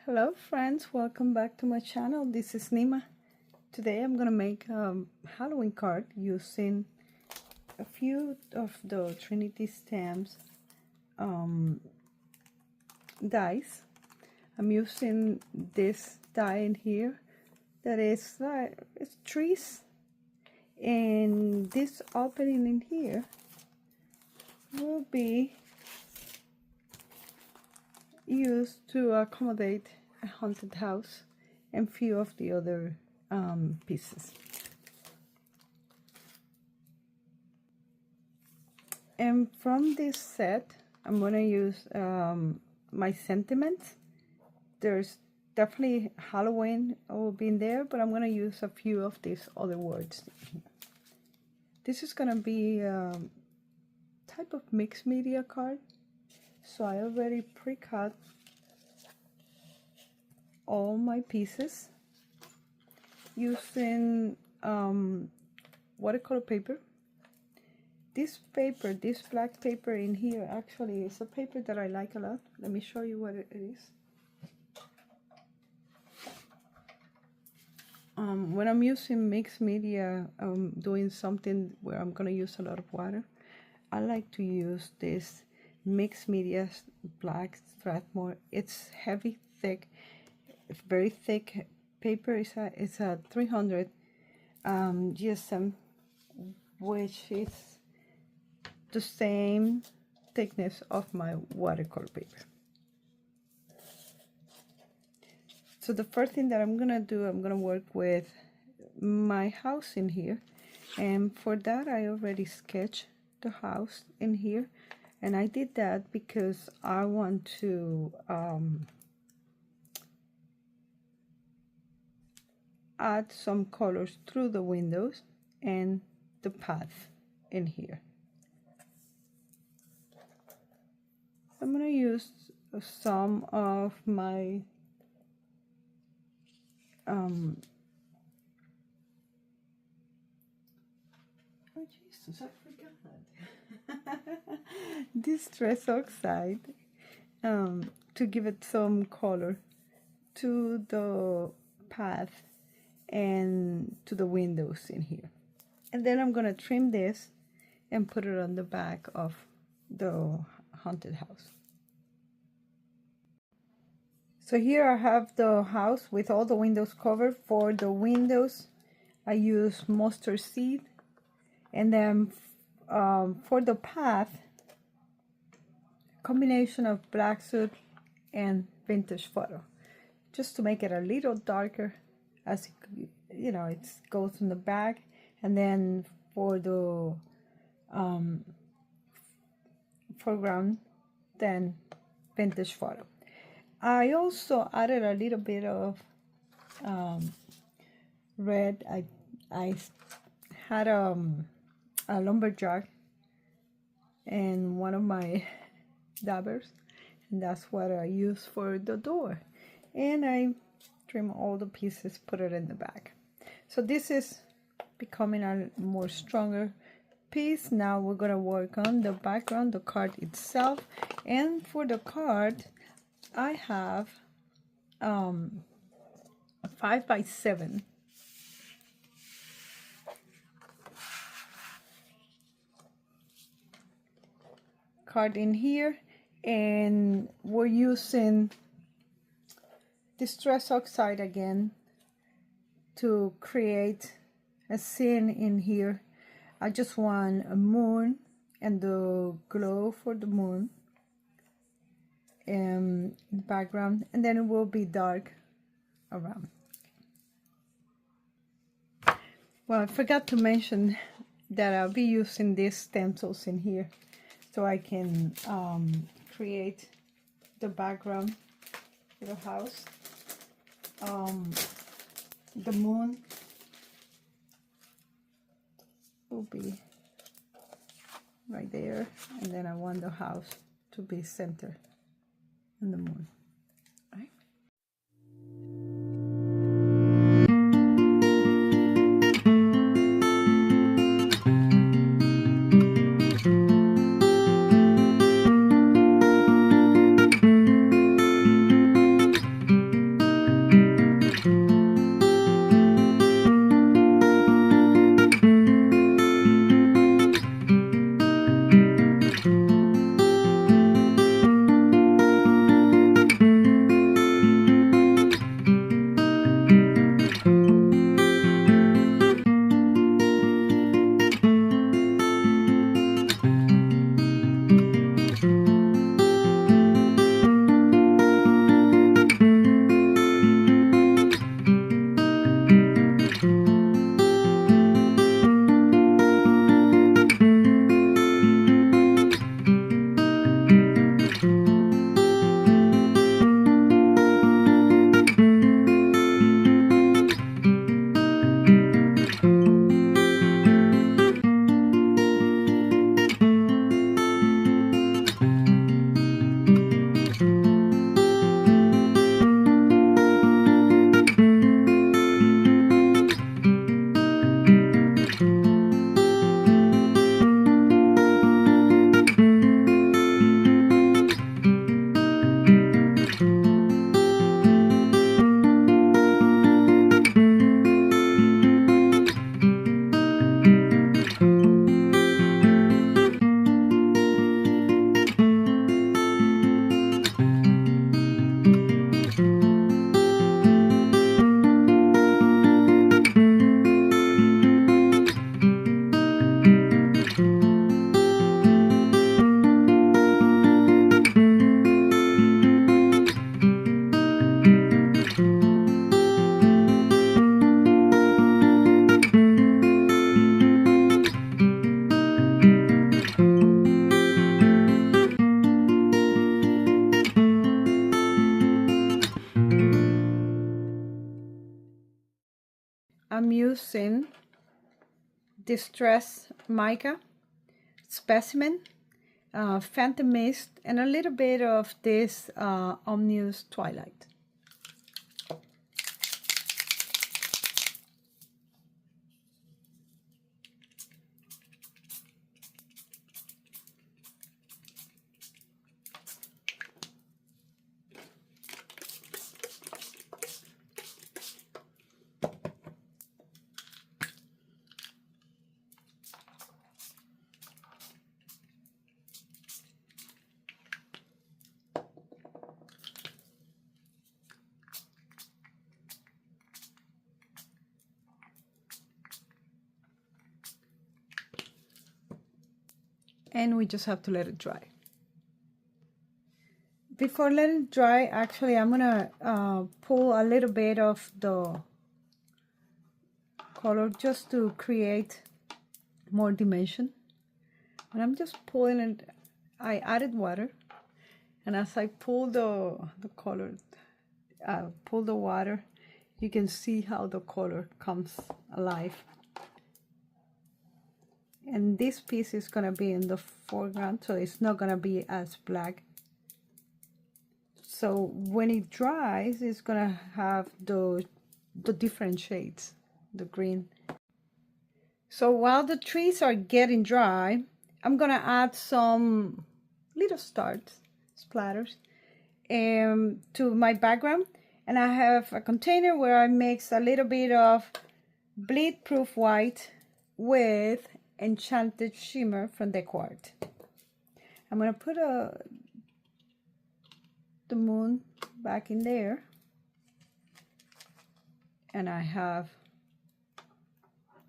Hello friends, welcome back to my channel. This is Nima. Today I'm gonna make a Halloween card using a few of the Trinity stamps dies. I'm using this die in here that is it's trees, and this opening in here will be used to accommodate a haunted house and few of the other pieces. And from this set, I'm going to use my sentiments. There's definitely Halloween will be in there, but I'm going to use a few of these other words. This is going to be a type of mixed media card. So I already pre-cut all my pieces using watercolor paper. This paper, this black paper in here, actually is a paper that I like a lot. Let me show you what it is. When I'm using mixed media, doing something where I'm going to use a lot of water, I like to use this mixed media black Strathmore. It's heavy, thick, it's very thick paper. It's a 300 GSM, which is the same thickness of my watercolor paper. So the first thing that I'm gonna do, I'm gonna work with my house in here, and for that I already sketched the house in here. And I did that because I want to add some colors through the windows and the path in here. I'm going to use some of my oh Jesus, I forgot distress oxide to give it some color to the path and to the windows in here. And then I'm gonna trim this and put it on the back of the haunted house. So here I have the house with all the windows covered. For the windows I use mustard seed, and then for the path, combination of black soot and vintage photo, just to make it a little darker as you know it goes in the back. And then for the foreground, then vintage photo. I also added a little bit of red. I had a lumberjack and one of my dabbers, and that's what I use for the door. And I trim all the pieces, put it in the back. So this is becoming a more stronger piece. Now we're gonna work on the background, the card itself. And for the card, I have a 5x7 card in here, and we're using distress oxide again to create a scene in here. I just want a moon and the glow for the moon in the background, and then it will be dark around. Well, I forgot to mention that I'll be using these stencils in here so I can create the background for the house. The moon will be right there, and then I want the house to be centered in the moon. Right? I'm using Distress Mica, Specimen, Phantom Mist, and a little bit of this Omnius Twilight. And we just have to let it dry. Before letting it dry, actually, I'm gonna pull a little bit of the color just to create more dimension. And I'm just pulling it. I added water, and as I pull the color, pull the water, you can see how the color comes alive. And this piece is gonna be in the foreground, so it's not gonna be as black. So when it dries, it's gonna have the different shades, the green. So while the trees are getting dry, I'm gonna add some little splatters to my background. And I have a container where I mix a little bit of bleed proof white with Enchanted Shimmer from DecoArt. I'm gonna put the moon back in there, and I have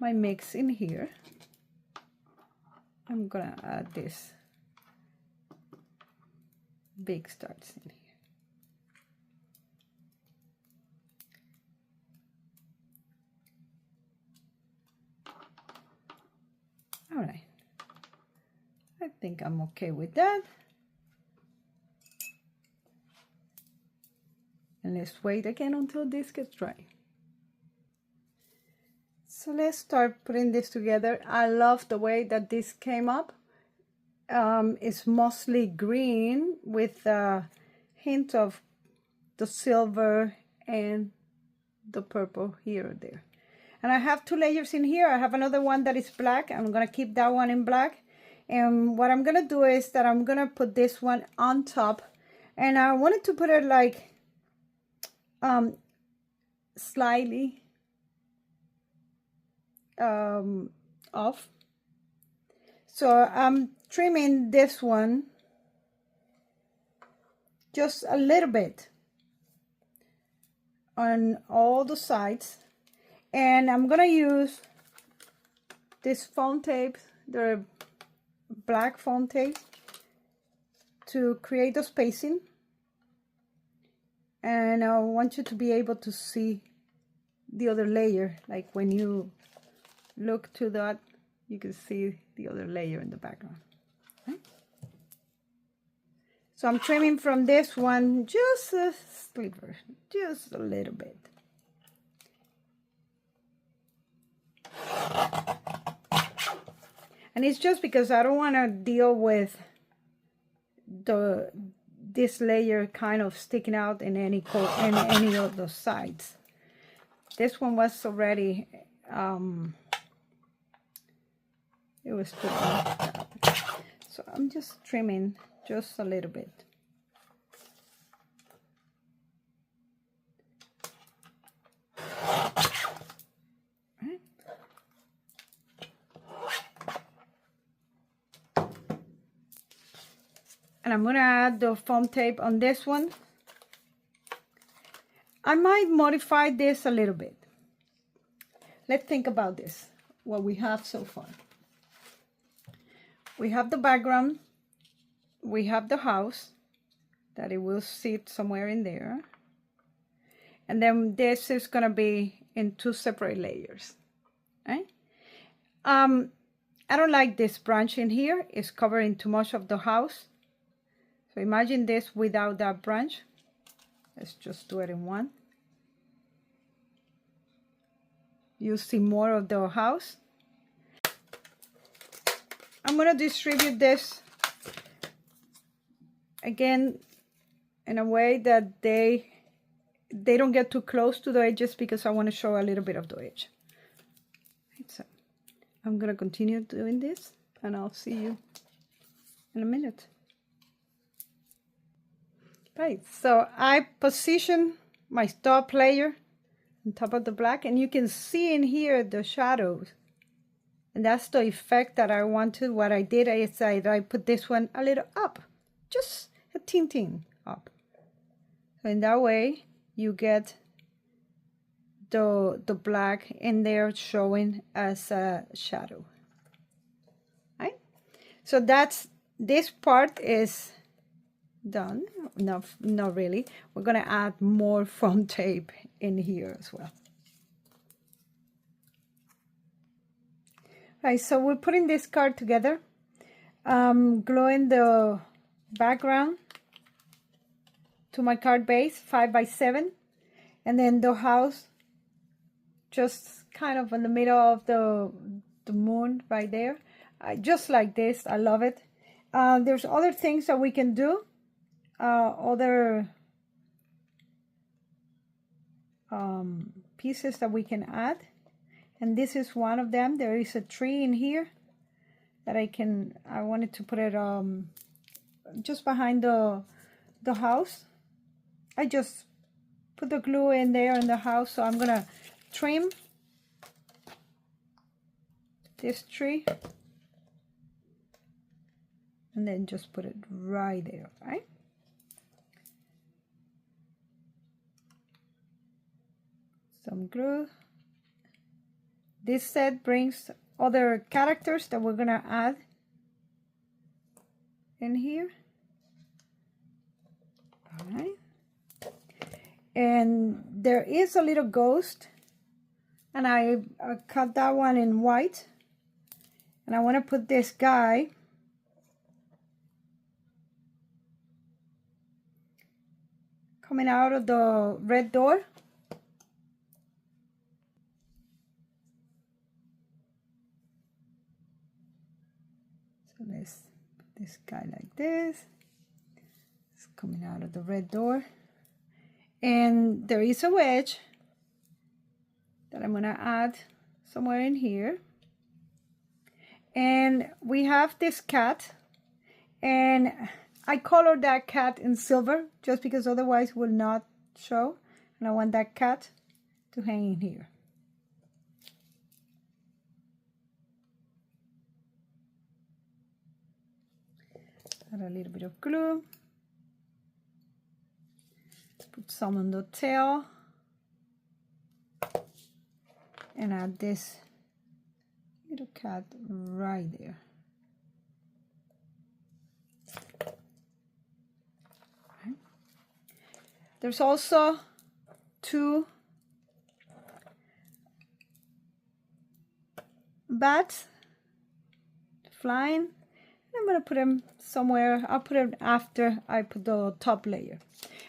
my mix in here. I'm gonna add this big stars in here. All right, I think I'm okay with that. And let's wait again until this gets dry. So let's start putting this together. I love the way that this came up. It's mostly green with a hint of the silver and the purple here or there. And I have 2 layers in here. I have another one that is black. I'm gonna keep that one in black. And what I'm gonna do is that I'm gonna put this one on top. And I wanted to put it like slightly off. So I'm trimming this one just a little bit on all the sides. And I'm gonna use this foam tape, the black foam tape, to create the spacing. And I want you to be able to see the other layer. Like when you look to that, you can see the other layer in the background. Okay? So I'm trimming from this one just a sliver, just a little bit. And it's just because I don't want to deal with this layer kind of sticking out in any of the sides. This one was already it was too long. So I'm just trimming just a little bit. And I'm gonna add the foam tape on this one. I might modify this a little bit. Let's think about this, what we have so far. We have the background, we have the house, that it will sit somewhere in there. And then this is gonna be in 2 separate layers, right? I don't like this branch in here, it's covering too much of the house. So imagine this without that branch. Let's just do it in one. you see more of the house. I'm going to distribute this again in a way that they don't get too close to the edges, because I want to show a little bit of the edge. So I'm going to continue doing this, and I'll see you in a minute. Right, so I position my top layer on top of the black, and you can see in here the shadows. And that's the effect that I wanted. What I did is I put this one a little up, just a tinting up. So in that way, you get the black in there showing as a shadow. Right? So this part is done. No, not really. We're gonna add more foam tape in here as well. Right, so we're putting this card together, gluing the background to my card base, 5x7, and then the house just kind of in the middle of the moon right there, just like this. I love it. There's other things that we can do, other pieces that we can add. And this is one of them. There is a tree in here that I wanted to put it just behind the house. I just put the glue in there in the house, so I'm gonna trim this tree and then just put it right there, right? Some glue. This set brings other characters that we're gonna add in here. All right. And there is a little ghost, and I cut that one in white. And I want to put this guy coming out of the red door. So let's put this guy like this. It's coming out of the red door. And there is a wedge that I'm going to add somewhere in here. And we have this cat, and I colored that cat in silver just because otherwise it will not show. And I want that cat to hang in here. Add a little bit of glue. Put some on the tail. And add this little cat right there. Right. There's also two bats flying. I'm going to put them somewhere. I'll put them after I put the top layer.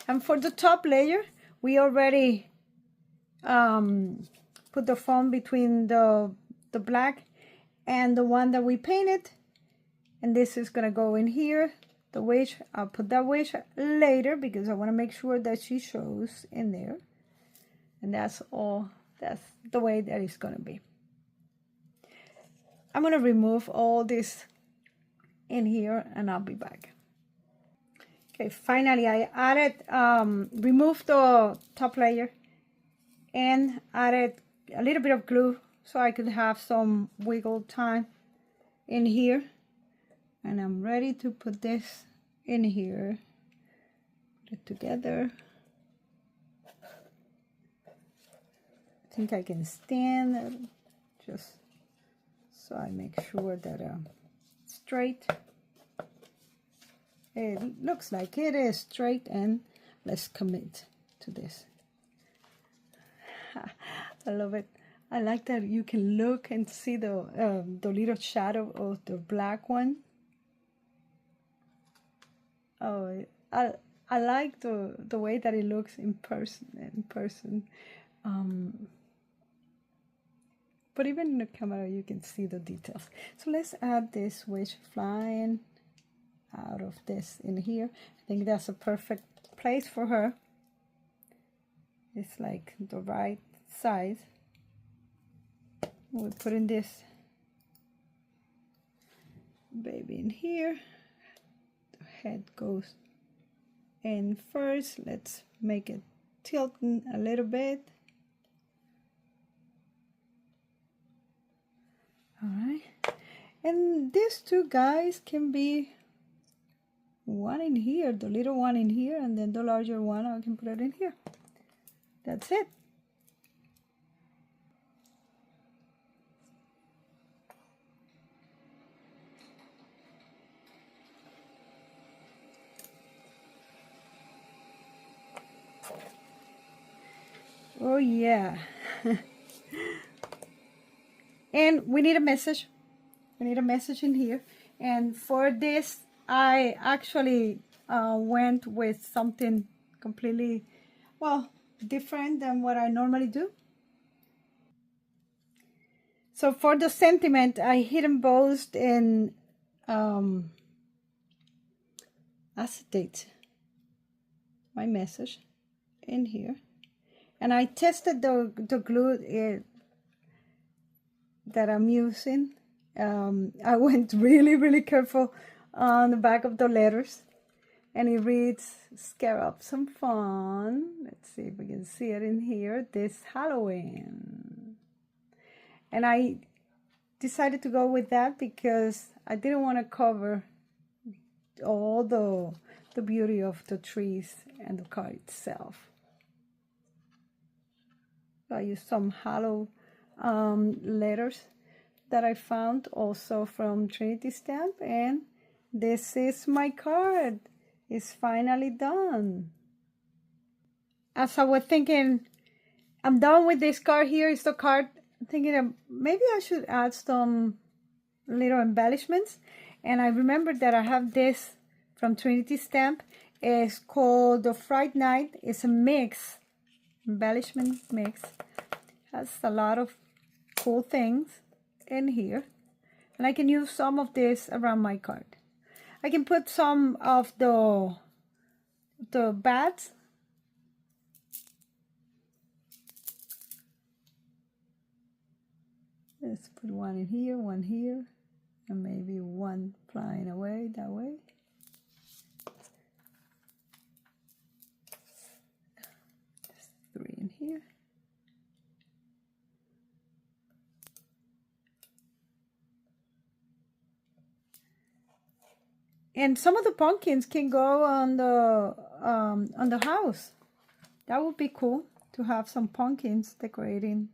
And for the top layer, we already put the foam between the black and the one that we painted. And this is going to go in here. The wish, I'll put that wish later because I want to make sure that she shows in there. And that's all. That's the way that it's going to be. I'm going to remove all this in here and I'll be back. Okay, finally I added, removed the top layer and added a little bit of glue so I could have some wiggle time in here. And I'm ready to put this in here. Put it together. I think I can stand it just so I make sure that it's straight. It looks like it is straight, and let's commit to this. I love it. I like that you can look and see the little shadow of the black one. Oh, I like the way that it looks in person. but even in the camera you can see the details. So let's add this wish flying out of this in here. I think that's a perfect place for her. It's like the right size. We're putting this baby in here. The head goes in first. Let's make it tilting a little bit. All right, and these two guys can be one in here, the little one in here, and then the larger one I can put it in here. That's it. Oh yeah. And we need a message. We need a message in here. And for this, I actually went with something completely, well, different than what I normally do. So for the sentiment, I hit embossed in acetate my message in here. And I tested the glue that I'm using. I went really careful on the back of the letters, and it reads, "Scare up some fun." Let's see if we can see it in here. This Halloween. And I decided to go with that because I didn't want to cover all the beauty of the trees and the card itself. So I used some hollow letters that I found also from Trinity stamp, and this is my card. It's finally done. As I was thinking, I'm done with this card. Here is the card. I'm thinking maybe I should add some little embellishments, and I remembered that I have this from Trinity stamp. It's called the Fright Night. It's a mix, embellishment mix. Has a lot of cool things in here, and I can use some of this around my card. I can put some of the bats. Let's put one in here, one here, and maybe one flying away that way. Just 3 in here. And some of the pumpkins can go on the house. That would be cool to have some pumpkins decorating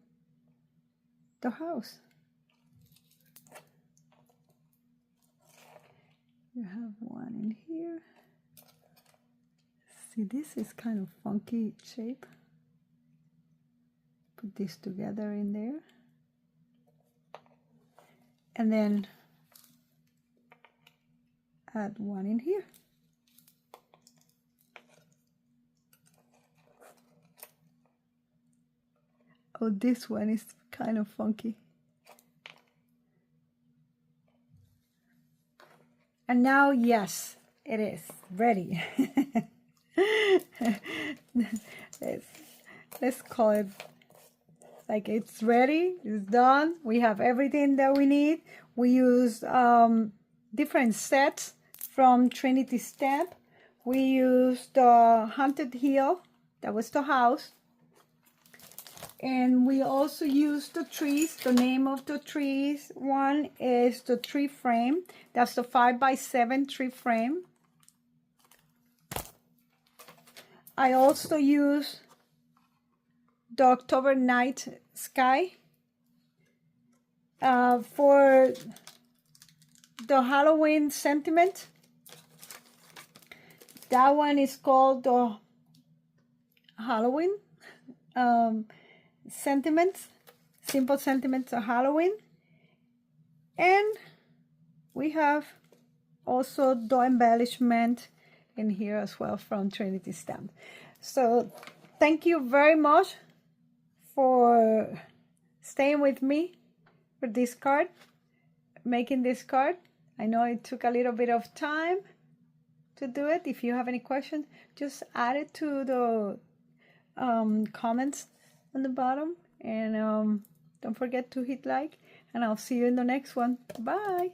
the house. You have one in here. See, this is kind of funky shape. Put this together in there. And then add one in here. Oh, this one is kind of funky. And now, yes, it is ready. let's call it like it's ready, it's done. We have everything that we need. We use different sets from Trinity stamp. We used the Haunted Hill, that was the house. And we also use the trees. The name of the trees one is the tree frame. That's the 5x7 tree frame. I also use the October night sky. For the Halloween sentiment, that one is called the Halloween sentiments, simple sentiments of Halloween. And we have also the embellishment in here as well from Trinity stamp. So thank you very much for staying with me for this card, making this card. I know it took a little bit of time to do it. If you have any questions, just add it to the comments on the bottom, and don't forget to hit like, and I'll see you in the next one. Bye.